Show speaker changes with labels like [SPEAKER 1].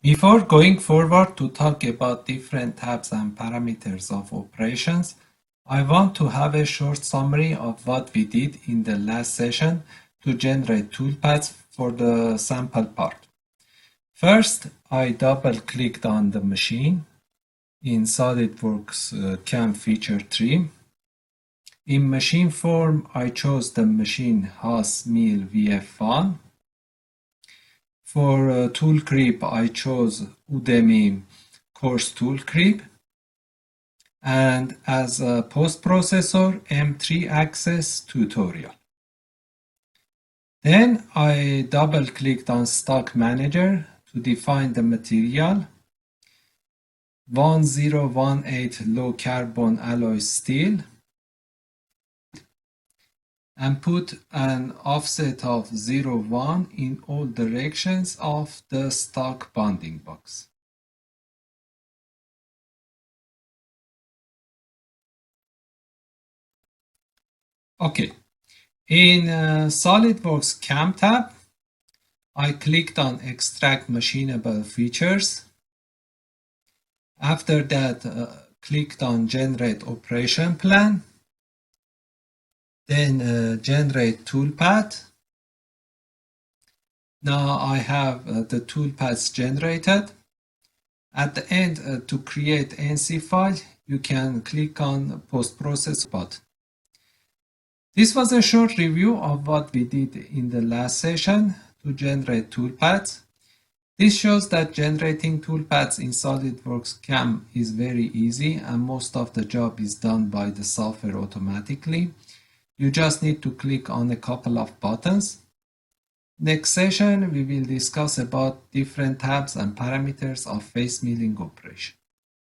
[SPEAKER 1] Before going forward to talk about different tabs and parameters of operations, I want to have a short summary of what we did in the last session to generate toolpaths for the sample part. First, I double-clicked on the machine in SolidWorks CAM feature tree. In machine form, I chose the machine Haas Mill VF1. For tool creep, I chose Udemy course tool creep. And as a post-processor, M3 access tutorial. Then I double-clicked on stock manager to define the material 1018 low carbon alloy steel and put an offset of 0.1 in all directions of the stock bounding box. Okay, in SolidWorks CAM tab, I clicked on extract machinable features. After that, clicked on generate operation plan. Then generate toolpath. Now I have the toolpaths generated. At the end, to create NC file, you can click on post-process button. This was a short review of what we did in the last session to generate toolpaths. This shows that generating toolpaths in SolidWorks CAM is very easy and most of the job is done by the software automatically. You just need to click on a couple of buttons. Next session, we will discuss about different tabs and parameters of face milling operation.